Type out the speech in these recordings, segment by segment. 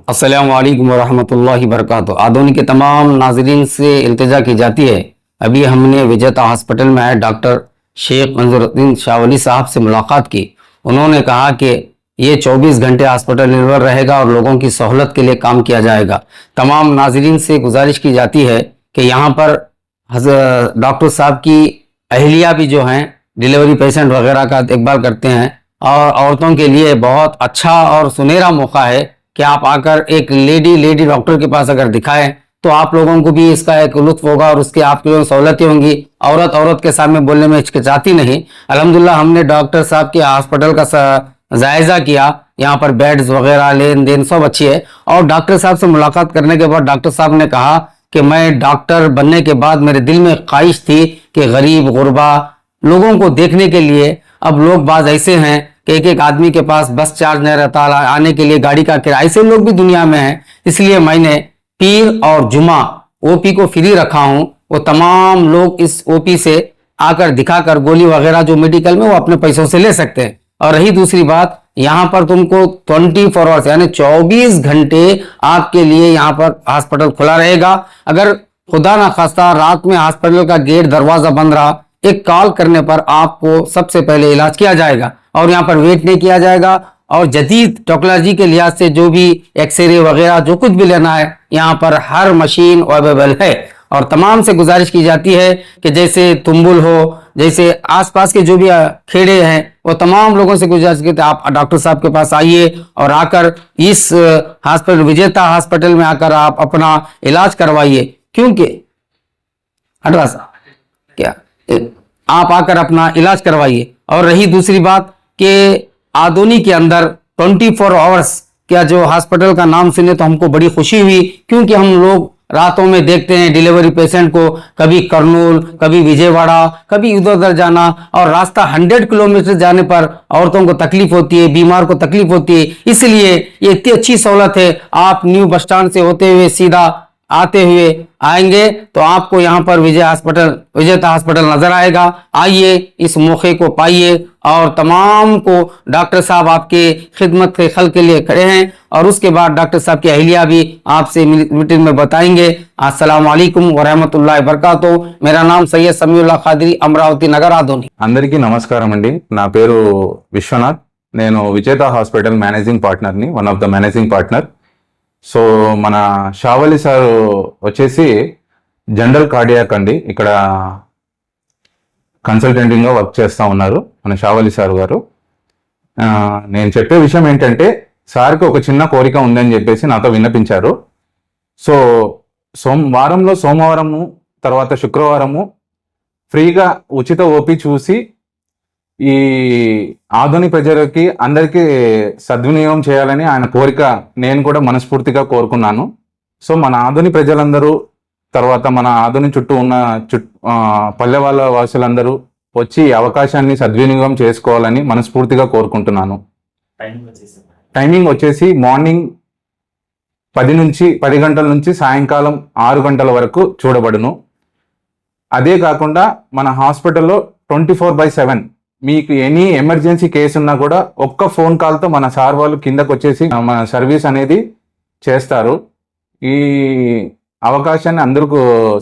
अस्सलामु अलैकुम वरहमतुल्लाहि वबरकातुहू। आधुनिक के तमाम नाजरीन से इल्तिजा की जाती है। अभी हमने विजेता हॉस्पिटल में आए डॉक्टर शेख मंजरुद्दीन शाहवली साहब से मुलाकात की। उन्होंने कहा कि ये 24 घंटे हॉस्पिटल निर्भर रहेगा और लोगों की सहूलत के लिए काम किया जाएगा। तमाम नाजरीन से गुजारिश की जाती है कि यहाँ पर डॉक्टर साहब की अहलिया भी जो हैं डिलीवरी पेशेंट वगैरह का देखभाल करते हैं और औरतों के लिए बहुत अच्छा और सुनहरा मौका है कि आप आकर एक लेडी डॉक्टर के पास अगर दिखाएं तो आप लोगों को भी इसका एक लुत्फ होगा और उसके आपके लिए सहूलतें होंगी। औरत के सामने बोलने में हिचकिचाती नहीं। अल्हम्दुलिल्लाह हमने डॉक्टर साहब के हॉस्पिटल का जायजा किया। यहाँ पर बेड्स वगैरह लेन देन सब अच्छी है। और डॉक्टर साहब से मुलाकात करने के बाद डॉक्टर साहब ने कहा कि मैं डॉक्टर बनने के बाद मेरे दिल में ख्वाहिश थी कि गरीब गुरबा लोगों को देखने के लिए, अब लोग बाज ऐसे हैं कि एक आदमी के पास बस चार्ज नहीं रहता, आने के लिए गाड़ी का किराया, ऐसे लोग भी दुनिया में हैं। इसलिए मैंने पीर और जुमा ओपी को फ्री रखा हूं। वो तमाम लोग इस ओपी से आकर दिखाकर गोली वगैरह जो मेडिकल में वो अपने पैसों से ले सकते हैं। और रही दूसरी बात, यहाँ पर तुमको 24 आवर्स यानी 24 घंटे आपके लिए यहाँ पर हॉस्पिटल खुला रहेगा। अगर खुदा ना खास्ता रात में हॉस्पिटल का गेट दरवाजा बंद रहा, एक कॉल करने पर आपको सबसे पहले इलाज किया जाएगा और यहाँ पर वेट नहीं किया जाएगा। और जदीद टेक्नोलॉजी के लिहाज से जो भी एक्सरे वगैरह जो कुछ भी लेना है यहाँ पर हर मशीन अवेलेबल है। और तमाम से गुजारिश की जाती है कि जैसे तुंबुल हो, जैसे आसपास के जो भी खेड़े हैं, वो तमाम लोगों से गुजारिश की आप डॉक्टर साहब के पास आइए और आकर इस हॉस्पिटल विजेता हॉस्पिटल में आकर आप अपना इलाज करवाइए। क्योंकि क्या आप आकर अपना इलाज करवाइए। और रही दूसरी बात कि आधुनिक के अंदर 24 आवर्स क्या जो हॉस्पिटल का नाम सुने तो हमको बड़ी खुशी हुई, क्योंकि हम लोग रातों में देखते हैं डिलीवरी पेशेंट को कभी कर्नूल, कभी विजयवाड़ा, कभी इधर उधर जाना, और रास्ता 100 किलोमीटर जाने पर औरतों को तकलीफ होती है, बीमार को तकलीफ होती है। इसलिए ये इतनी अच्छी सहूलत है, आप न्यू बस स्टैंड से होते हुए सीधा आते हुए आएंगे तो आपको यहाँ पर विजेता हॉस्पिटल नजर आएगा। आइए, इस मौके को पाइए। और तमाम को डॉक्टर साहब आपके खिदमत के खल के लिए खड़े हैं। और उसके बाद डॉक्टर साहब की अहलिया भी आपसे मीटिंग में बताएंगे। अस्सलाम वालेकुम वरहमतुल्लाहि वबरकातुहू। मेरा नाम सैयद समीउल्लाह खादरी, अमरावती नगर, आधोनी। అందరికీ నమస్కారం అండి। నా పేరు విశ్వనాథ్। నేను విజేత హాస్పిటల్ మేనేజింగ్ పార్ట్నర్ని, one of the managing partner. So మన షావలి సార్ వచ్చేసి జనరల్ కార్డియాక్ అండి, ఇక్కడ కన్సల్టెంట్గా వర్క్ చేస్తూ ఉన్నారు మన షావలి సార్ గారు. నేను చెప్పే విషయం ఏంటంటే, సార్కి ఒక చిన్న కోరిక ఉందని చెప్పేసి నాతో విన్నపించారు. సో వారంలో సోమవారము తర్వాత శుక్రవారము ఫ్రీగా ఉచిత ఓపీ చూసి ఈ ఆధునిక ప్రజలకి అందరికీ సద్వినియోగం చేయాలని ఆయన కోరిక నేను కూడా మనస్ఫూర్తిగా కోరుకున్నాను. సో మన ఆధునిక ప్రజలందరూ, తర్వాత మన ఆధునిక చుట్టూ ఉన్న పల్లె వాళ్ళ వాసులందరూ వచ్చి ఈ అవకాశాన్ని సద్వినియోగం చేసుకోవాలని మనస్ఫూర్తిగా కోరుకుంటున్నాను. టైమింగ్ వచ్చేసి మార్నింగ్ 10 గంటల నుంచి సాయంకాలం 6 గంటల వరకు చూడబడును. అదే కాకుండా మన హాస్పిటల్లో 24/7 మీకు ఎనీ ఎమర్జెన్సీ కేసు ఉన్నా కూడా ఒక్క ఫోన్ కాల్తో మన సార్ వాళ్ళు కిందకు వచ్చేసి మన సర్వీస్ అనేది చేస్తారు. ఈ అవకాశాన్ని అందరూ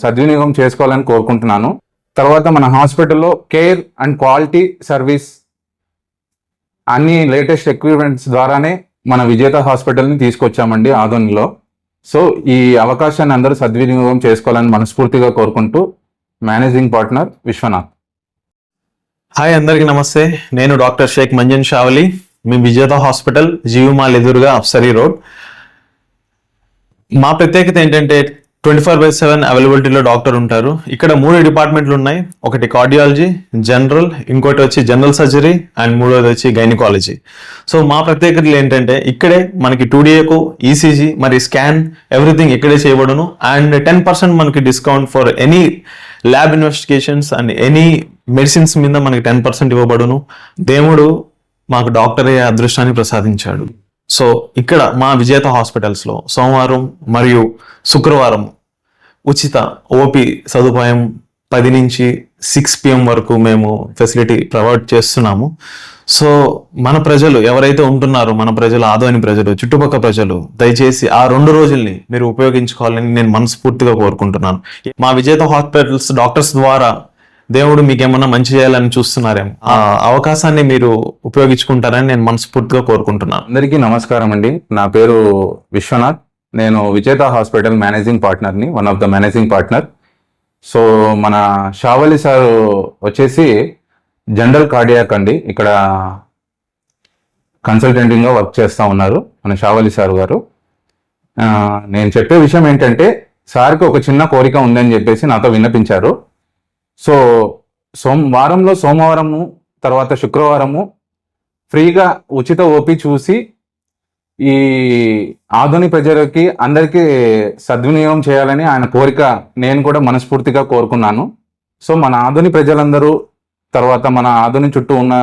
సద్వినియోగం చేసుకోవాలని కోరుకుంటున్నాను. తర్వాత మన హాస్పిటల్లో కేర్ అండ్ క్వాలిటీ సర్వీస్ అన్ని లేటెస్ట్ ఎక్విప్మెంట్స్ ద్వారానే మన విజేత హాస్పిటల్ని తీసుకొచ్చామండి ఆదోనిలో. సో ఈ అవకాశాన్ని అందరూ సద్వినియోగం చేసుకోవాలని మనస్ఫూర్తిగా కోరుకుంటూ మేనేజింగ్ పార్ట్నర్ విశ్వనాథ్. హాయ్, అందరికీ నమస్తే. నేను డాక్టర్ షేక్ మంజన్ షావలి, మీ విజేత హాస్పిటల్, జీవమాల్ ఎదురుగా అఫ్సరీ రోడ్. మా ప్రత్యేకత ఏంటంటే 24/7 అవైలబిలిటీలో డాక్టర్ ఉంటారు. ఇక్కడ 3 డిపార్ట్మెంట్లు ఉన్నాయి. ఒకటి కార్డియాలజీ, జనరల్, ఇంకోటి వచ్చి జనరల్ సర్జరీ అండ్ మూడోది వచ్చి గైనకాలజీ. సో మా ప్రత్యేకతలు ఏంటంటే ఇక్కడే మనకి 2DAకు ఈసీజీ మరి స్కాన్ ఎవ్రీథింగ్ ఇక్కడే చేయబడును. అండ్ 10% మనకి discount for any lab investigations and any medicines మీద మనకి 10% ఇవ్వబడును. దేవుడు మాకు డాక్టర్ అయ్యే అదృష్టాన్ని ప్రసాదించాడు. సో ఇక్కడ మా విజేత హాస్పిటల్స్లో సోమవారం మరియు శుక్రవారం ఉచిత ఓపీ సదుపాయం 10 నుంచి 6 PM వరకు మేము ఫెసిలిటీ ప్రొవైడ్ చేస్తున్నాము. సో మన ప్రజలు ఎవరైతే ఉంటున్నారో, మన ప్రజలు, ఆదోని ప్రజలు, చుట్టుపక్కల ప్రజలు దయచేసి ఆ 2 రోజుల్ని మీరు ఉపయోగించుకోవాలని నేను మనస్ఫూర్తిగా కోరుకుంటున్నాను. మా విజేత హాస్పిటల్స్ డాక్టర్స్ ద్వారా దేవుడు మీకేమన్నా మంచి చేయాలని చూస్తున్నారేమో, ఆ అవకాశాన్ని మీరు ఉపయోగించుకుంటారని నేను మనస్ఫూర్తిగా కోరుకుంటున్నాను. అందరికీ నమస్కారం అండి. నా పేరు విశ్వనాథ్. నేను విజేత హాస్పిటల్ మేనేజింగ్ పార్ట్నర్ని, one of the managing partner. So మన షావలి సార్ వచ్చేసి జనరల్ కార్డియాక్ అండి, ఇక్కడ కన్సల్టెంట్గా వర్క్ చేస్తూ ఉన్నారు మన షావలి సార్ గారు. నేను చెప్పే విషయం ఏంటంటే, సార్కి ఒక చిన్న కోరిక ఉందని చెప్పేసి నాతో విన్నపించారు. సో వారంలో సోమవారము తర్వాత శుక్రవారము ఫ్రీగా ఉచిత ఓపీ చూసి ఈ ఆధునిక ప్రజలకి అందరికీ సద్వినియోగం చేయాలని ఆయన కోరిక నేను కూడా మనస్ఫూర్తిగా కోరుకున్నాను. సో మన ఆధునిక ప్రజలందరూ, తర్వాత మన ఆధునిక చుట్టూ ఉన్న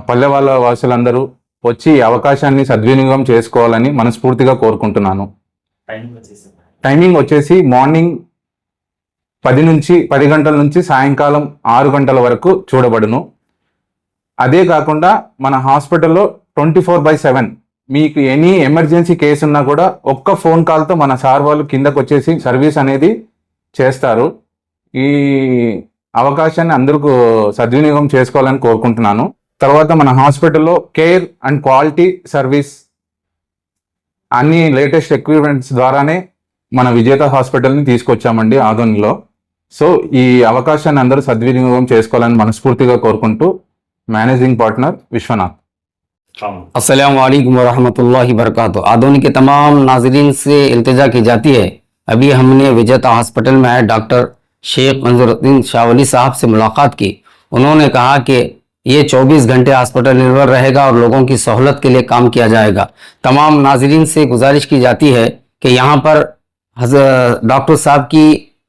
పల్లె వాళ్ళ వాసులందరూ వచ్చి ఈ అవకాశాన్ని సద్వినియోగం చేసుకోవాలని మనస్ఫూర్తిగా కోరుకుంటున్నాను. టైమింగ్ వచ్చేసి మార్నింగ్ 10 గంటల నుంచి సాయంకాలం 6 గంటల వరకు చూడబడును. అదే కాకుండా మన హాస్పిటల్లో 24/7 మీకు ఎనీ ఎమర్జెన్సీ కేసు ఉన్నా కూడా ఒక్క ఫోన్ కాల్తో మన సార్ వాళ్ళు కిందకు వచ్చేసి సర్వీస్ అనేది చేస్తారు. ఈ అవకాశాన్ని అందరికీ సద్వినియోగం చేసుకోవాలని కోరుకుంటున్నాను. తర్వాత మన హాస్పిటల్లో కేర్ అండ్ క్వాలిటీ సర్వీస్ అన్ని లేటెస్ట్ ఎక్విప్మెంట్స్ ద్వారానే మన విజేత హాస్పిటల్ని తీసుకొచ్చామండి ఆదోనిలో. సో ఈ అవకాశాన్ని అందరూ సద్వినియోగం చేసుకోవాలని మనస్ఫూర్తిగా కోరుకుంటూ मैनेजिंग पार्टनर विश्वनाथ। अस्सलाम वालेकुम वरहमतुल्लाहि वबरकातुहू। आदोनी के तमाम नाजरीन से इल्तिजा की जाती है, अभी हमने विजेता हॉस्पिटल में डॉक्टर शेख मंजरुद्दीन शावली साहब से मुलाकात की। उन्होंने कहा कि ये 24 घंटे हॉस्पिटल निर्भर रहेगा और लोगों की सहूलत के लिए काम किया जाएगा। तमाम नाजरीन से गुजारिश की जाती है कि यहाँ पर डॉक्टर साहब की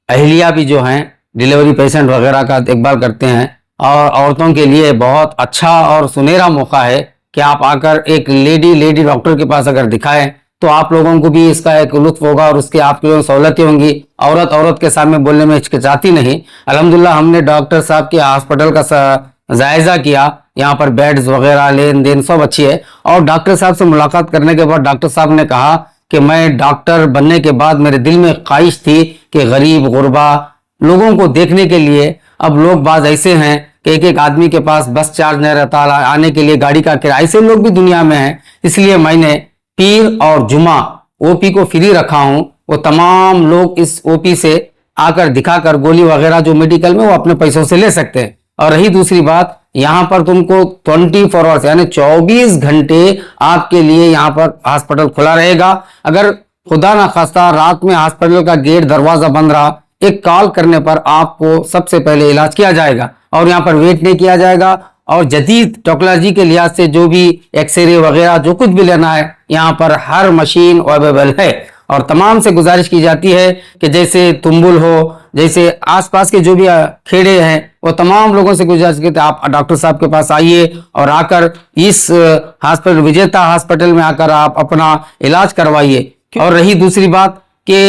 अहलिया भी जो हैं डिलीवरी पेशेंट वगैरह का देखभाल करते हैं, और औरतों के लिए बहुत अच्छा और सुनहरा मौका है कि आप आकर एक लेडी डॉक्टर के पास अगर दिखाएं तो आप लोगों को भी इसका एक लुत्फ होगा और उसके आपके लिए सहूलतें होंगी। औरत के सामने बोलने में हिचकिचाती नहीं। अल्हम्दुलिल्लाह हमने डॉक्टर साहब के हॉस्पिटल का जायजा किया, यहाँ पर बेड्स वगैरह लेन देन सब अच्छी है। और डॉक्टर साहब से मुलाकात करने के बाद डॉक्टर साहब ने कहा कि मैं डॉक्टर बनने के बाद मेरे दिल में ख्वाहिश थी कि गरीब गुरबा लोगों को देखने के लिए, अब लोग बाज ऐसे हैं कि एक आदमी के पास बस चार्ज नहीं रहता, आने के लिए गाड़ी का किराया, ऐसे लोग भी दुनिया में हैं। इसलिए मैंने पीर और जुमा ओपी को फ्री रखा हूं। वो तमाम लोग इस ओपी से आकर दिखाकर गोली वगैरह जो मेडिकल में वो अपने पैसों से ले सकते हैं। और रही दूसरी बात, यहाँ पर तुमको 24 आवर्स यानी 24 घंटे आपके लिए यहाँ पर हॉस्पिटल खुला रहेगा। अगर खुदा ना खास्ता रात में हॉस्पिटल का गेट दरवाजा बंद रहा, एक कॉल करने पर आपको सबसे पहले इलाज किया जाएगा और यहाँ पर वेट नहीं किया जाएगा। और जदीद टेक्नोलॉजी के लिहाज से जो भी एक्सरे वगैरह जो कुछ भी लेना है यहाँ पर हर मशीन अवेलेबल है। और तमाम से गुजारिश की जाती है कि जैसे तुंबुल हो, जैसे आसपास के जो भी खेड़े हैं, वो तमाम लोगों से गुजारिश की आप डॉक्टर साहब के पास आइए और आकर इस हॉस्पिटल विजेता हॉस्पिटल में आकर आप अपना इलाज करवाइए। और रही दूसरी बात कि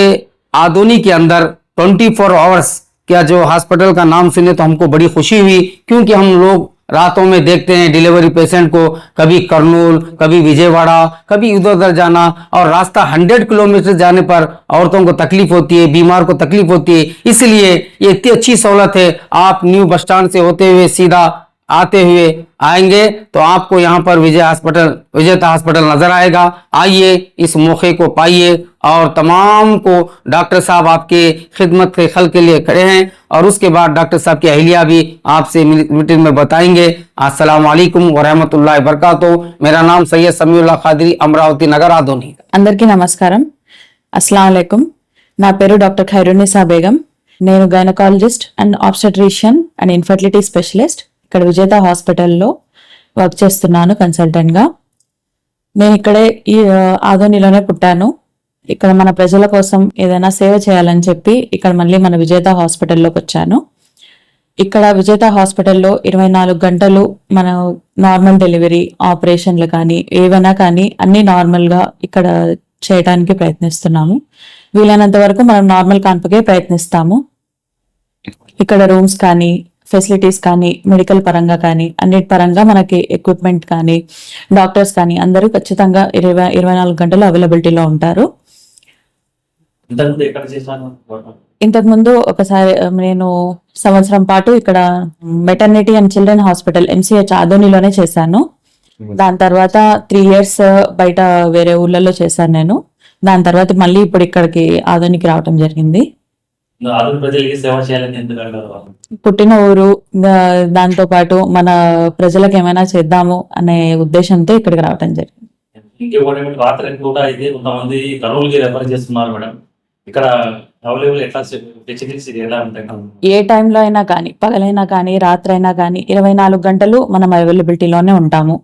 आदोनी के अंदर 24 आवर्स क्या जो हॉस्पिटल का नाम सुने तो हमको बड़ी खुशी हुई, क्योंकि हम लोग रातों में देखते हैं डिलीवरी पेशेंट को कभी करनूल, कभी विजयवाड़ा, कभी इधर उधर जाना, और रास्ता 100 किलोमीटर जाने पर औरतों को तकलीफ होती है, बीमार को तकलीफ होती है। इसलिए ये इतनी अच्छी सहूलत है, आप न्यू बस स्टैंड से होते हुए सीधा आते हुए आएंगे तो आपको यहाँ पर विजेता हॉस्पिटल नजर आएगा। आइए इस मौके को पाइए, और तमाम को डॉक्टर साहब आपके खिदमत के खल के लिए खड़े हैं। और उसके बाद डॉक्टर साहब की अहलिया भी आपसे मीटिंग में बताएंगे। अस्सलाम वालेकुम वरहमतुल्लाहि वबरकातुहू। मेरा नाम सैयद समीउल्लाह खादरी, अमरावती नगर आदोनी। అందరికీ నమస్కారం, అస్సలాము అలైకుం। నా పేరు డాక్టర్ ఖైరునిసా బేగం। నేను gynaecologist and obstetrician and infertility specialist ఇక్కడ విజేత హాస్పిటల్లో వర్క్ చేస్తున్నాను కన్సల్టెంట్గా। నేను ఇక్కడే ఈ ఆదోనిలోనే పుట్టాను। ఇక్కడ మన ప్రజల కోసం ఏదైనా సేవ చేయాలని చెప్పి ఇక్కడ మళ్ళీ మన విజేత హాస్పిటల్లోకి వచ్చాను। ఇక్కడ విజేత హాస్పిటల్లో 24 గంటలు మన నార్మల్ డెలివరీ ఆపరేషన్లు కానీ ఏవైనా కానీ అన్ని నార్మల్గా ఇక్కడ చేయడానికి ప్రయత్నిస్తున్నాము। వీలైనంత వరకు మనం నార్మల్ కాన్పుకే ప్రయత్నిస్తాము। ఇక్కడ రూమ్స్ కానీ ఫెసిలిటీస్ కానీ మెడికల్ పరంగా కానీ అన్నిటి పరంగా మనకి ఎక్విప్మెంట్ కానీ డాక్టర్స్ కానీ అందరూ ఖచ్చితంగా 24 గంటలు అవైలబిలిటీలో ఉంటారు. ఇంతకు ముందు ఒకసారి నేను సంవత్సరం పాటు ఇక్కడ maternity and children hospital MCH ఆదోనిలోనే చేశాను. దాని తర్వాత 3 years బయట వేరే ఊళ్ళలో చేశాను నేను. దాని తర్వాత మళ్ళీ ఇప్పుడు ఇక్కడికి ఆదోనికి రావటం జరిగింది. పుట్టిన ఊరు, దాంతో పాటు మన ప్రజలకు ఏమైనా చేద్దాము అనే ఉద్దేశంతో ఇక్కడికి రావటం జరిగింది. రాత్రి కూడా అయితే కొంతమంది కర్నూలుకి రెఫర్ చేస్తున్నారు మేడం. ఇక్కడ అవైలబుల్ ఎట్లా ఫెసిలిటీస్ ఎలా ఉంటాయి? ఏ టైంలో అయినా కానీ, పగలైనా కానీ, రాత్రి అయినా కానీ 24 గంటలు మనం అవైలబిలిటీలోనే ఉంటాము.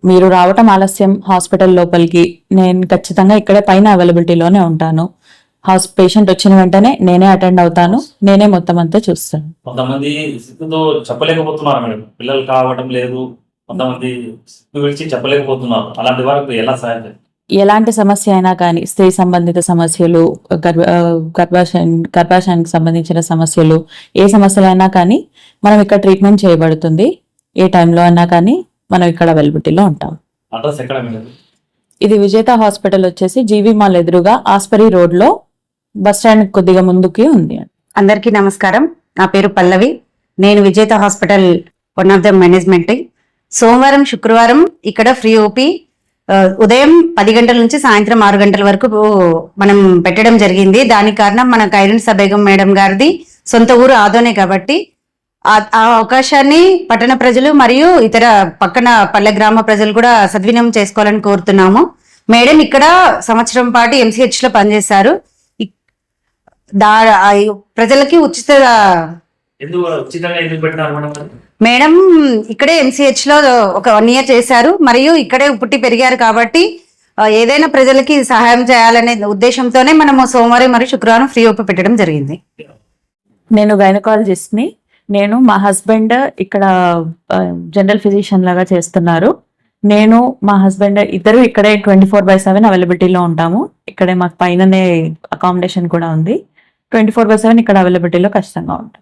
మీరు రావటం ఆలస్యం హాస్పిటల్ లోపలికి, నేను ఖచ్చితంగా ఇక్కడే పైన అవైలబిలిటీలోనే ఉంటాను. పేషెంట్ వచ్చిన వెంటనే నేనే అటెండ్ అవుతాను, నేనే మొత్తం అంతా చూస్తాను. కొంతమంది సిక్కుతో చెప్పలేకపోతున్నారు మేడం, పిల్లలు కావడం లేదు, కొంతమంది సిక్కు విడిచి చెప్పలేకపోతున్నారు. అలాంటి వారికి ఎలా సహాయం చేస్తారు? ఎలాంటి సమస్య అయినా కానీ, స్త్రీ సంబంధిత సమస్యలు, గర్భాశయానికి సంబంధించిన సమస్యలు, ఏ సమస్యలైనా కానీ మనం ఇక్కడ ట్రీట్మెంట్ చేయబడుతుంది. ఏ టైంలో అయినా కానీ మనం ఇక్కడ అవైలబిలిటీలో ఉంటాం. అడ్రస్ ఎక్కడ మేడం? ఇది విజేత హాస్పిటల్ వచ్చేసి జీవి మాల్ ఎదురుగా ఆస్పరి రోడ్లో బస్ స్టాండ్ కొద్దిగా ముందుకి ఉంది. అందరికీ నమస్కారం. నా పేరు పల్లవి. నేను Vijetha hospital one of the management. సోమవారం, శుక్రవారం ఇక్కడ ఫ్రీ ఓపీ ఉదయం 10 గంటల నుంచి సాయంత్రం 6 గంటల వరకు మనం పెట్టడం జరిగింది. దానికి కారణం మన ఖైరునిసా బేగం మేడం గారిది సొంత ఊరు ఆదోనే కాబట్టి ఆ అవకాశాన్ని పట్టణ ప్రజలు మరియు ఇతర పక్కన పల్లె గ్రామ ప్రజలు కూడా సద్వినియోగం చేసుకోవాలని కోరుతున్నాము. మేడం ఇక్కడ సంవత్సరం పాటు MCH లో పనిచేశారు. ప్రజలకి మేడం ఇక్కడే MCH లో ఒక 1 year చేశారు మరియు ఇక్కడే పుట్టి పెరిగారు కాబట్టి ఏదైనా ప్రజలకి సహాయం చేయాలనే ఉద్దేశంతోనే మనము సోమవారం మరియు శుక్రవారం ఫ్రీ ఓపీ పెట్టడం జరిగింది. నేను గైనకాలజిస్ట్ని. నేను మా హస్బెండ్ ఇక్కడ జనరల్ ఫిజిషియన్ లాగా చేస్తున్నారు. నేను మా హస్బెండ్ ఇద్దరు ఇక్కడే 24/7 అవైలబిలిటీలో ఉంటాము. ఇక్కడే మాకు పైననే అకామిడేషన్ కూడా ఉంది. 24/7 ఇక్కడ అవైలబిలిటీలో ఖచ్చితంగా ఉంటాం.